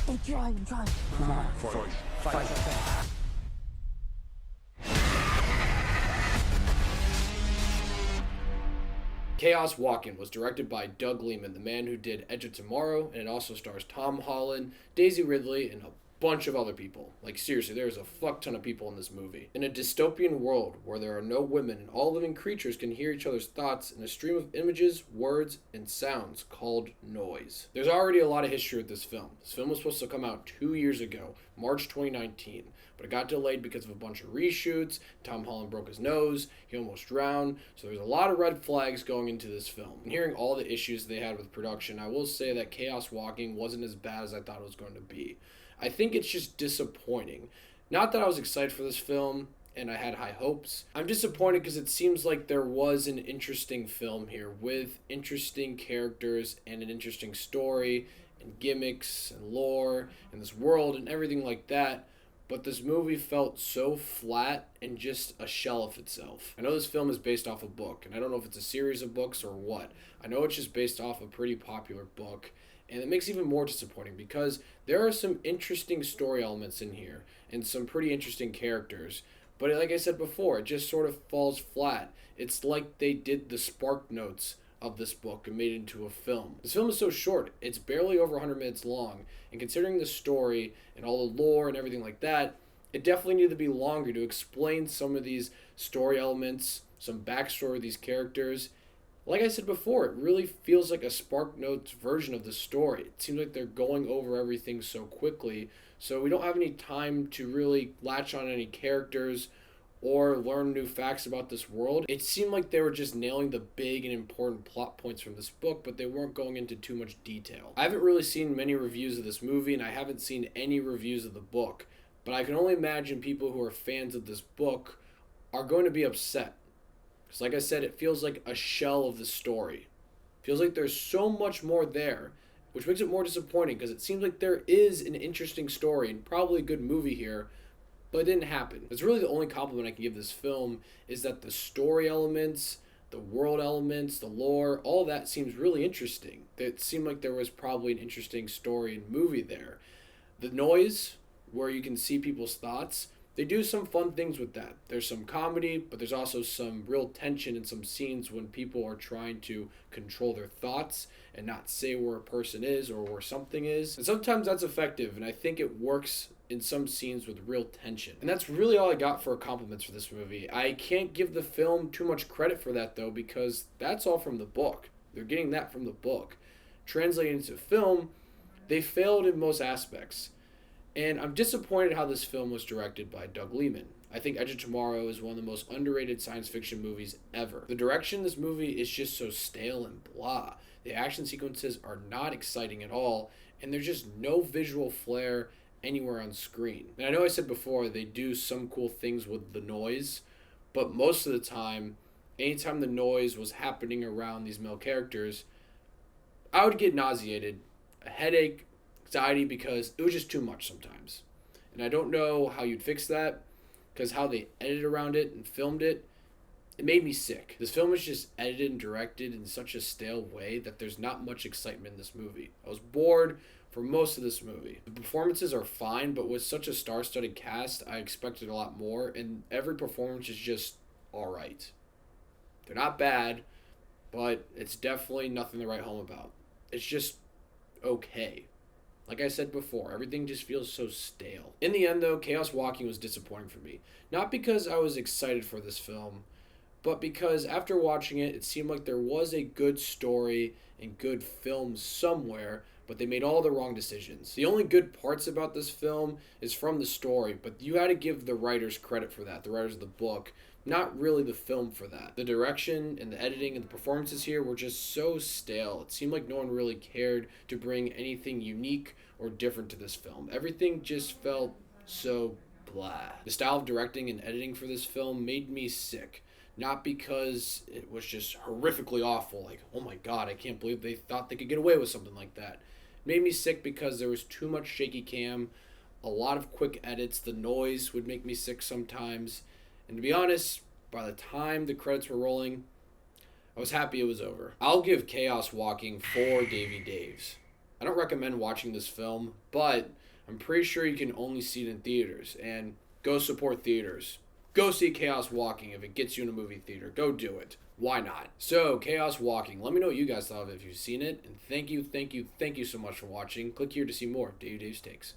I'm trying. Come on. Fight. Chaos Walking was directed by Doug Liman, the man who did Edge of Tomorrow, and it also stars Tom Holland, Daisy Ridley, and a bunch of other people. Like, seriously, there's a fuck ton of people in this movie. In a dystopian world where there are no women and all living creatures can hear each other's thoughts in a stream of images, words, and sounds called noise. There's already a lot of history with this film. This film was supposed to come out 2 years ago, March 2019, but it got delayed because of a bunch of reshoots. Tom Holland broke his nose, he almost drowned, so there's a lot of red flags going into this film. And hearing all the issues they had with production, I will say that Chaos Walking wasn't as bad as I thought it was going to be. I think it's just disappointing. Not that I was excited for this film and I had high hopes. I'm disappointed because it seems like there was an interesting film here with interesting characters and an interesting story and gimmicks and lore and this world and everything like that. But this movie felt so flat and just a shell of itself. I know this film is based off a book, and I don't know if it's a series of books or what. I know it's just based off a pretty popular book. And it makes it even more disappointing because there are some interesting story elements in here and some pretty interesting characters. But like I said before, it just sort of falls flat. It's like they did the spark notes of this book and made it into a film. This film is so short. It's barely over 100 minutes long. And considering the story and all the lore and everything like that, it definitely needed to be longer to explain some of these story elements, some backstory of these characters. Like I said before, it really feels like a Spark Notes version of the story. It seems like they're going over everything so quickly, so we don't have any time to really latch on any characters or learn new facts about this world. It seemed like they were just nailing the big and important plot points from this book, but they weren't going into too much detail. I haven't really seen many reviews of this movie, and I haven't seen any reviews of the book, but I can only imagine people who are fans of this book are going to be upset. Because like I said, it feels like a shell of the story. It feels like there's so much more there, which makes it more disappointing because it seems like there is an interesting story and probably a good movie here, but it didn't happen. It's really the only compliment I can give this film is that the story elements, the world elements, the lore, all that seems really interesting. It seemed like there was probably an interesting story and movie there. The noise, where you can see people's thoughts, they do some fun things with that. There's some comedy, but there's also some real tension in some scenes when people are trying to control their thoughts and not say where a person is or where something is. And sometimes that's effective, and I think it works in some scenes with real tension. And that's really all I got for compliments for this movie. I can't give the film too much credit for that, though, because that's all from the book. They're getting that from the book. Translating into film, they failed in most aspects. And I'm disappointed how this film was directed by Doug Liman. I think Edge of Tomorrow is one of the most underrated science fiction movies ever. The direction in this movie is just so stale and blah. The action sequences are not exciting at all, and there's just no visual flair anywhere on screen. And I know I said before they do some cool things with the noise, but most of the time, anytime the noise was happening around these male characters, I would get nauseated, a headache, anxiety, because it was just too much sometimes. And I don't know how you'd fix that, because how they edited around it and filmed it, it made me sick. This film is just edited and directed in such a stale way that there's not much excitement in this movie. I was bored for most of this movie. The performances are fine, but with such a star-studded cast, I expected a lot more, and every performance is just alright. They're not bad, but it's definitely nothing to write home about. It's just okay. Like I said before, everything just feels so stale. In the end, though, Chaos Walking was disappointing for me. Not because I was excited for this film, but because after watching it, it seemed like there was a good story and good film somewhere, but they made all the wrong decisions. The only good parts about this film is from the story, but you had to give the writers credit for that, the writers of the book, not really the film for that. The direction and the editing and the performances here were just so stale. It seemed like no one really cared to bring anything unique or different to this film. Everything just felt so blah. The style of directing and editing for this film made me sick. Not because it was just horrifically awful, like, oh my god, I can't believe they thought they could get away with something like that. It made me sick because there was too much shaky cam, a lot of quick edits, the noise would make me sick sometimes. And to be honest, by the time the credits were rolling, I was happy it was over. I'll give Chaos Walking 4 Davy Daves. I don't recommend watching this film, but I'm pretty sure you can only see it in theaters. And go support theaters. Go see Chaos Walking if it gets you in a movie theater. Go do it. Why not? So, Chaos Walking. Let me know what you guys thought of it if you've seen it. And thank you so much for watching. Click here to see more Dave Dave's Takes.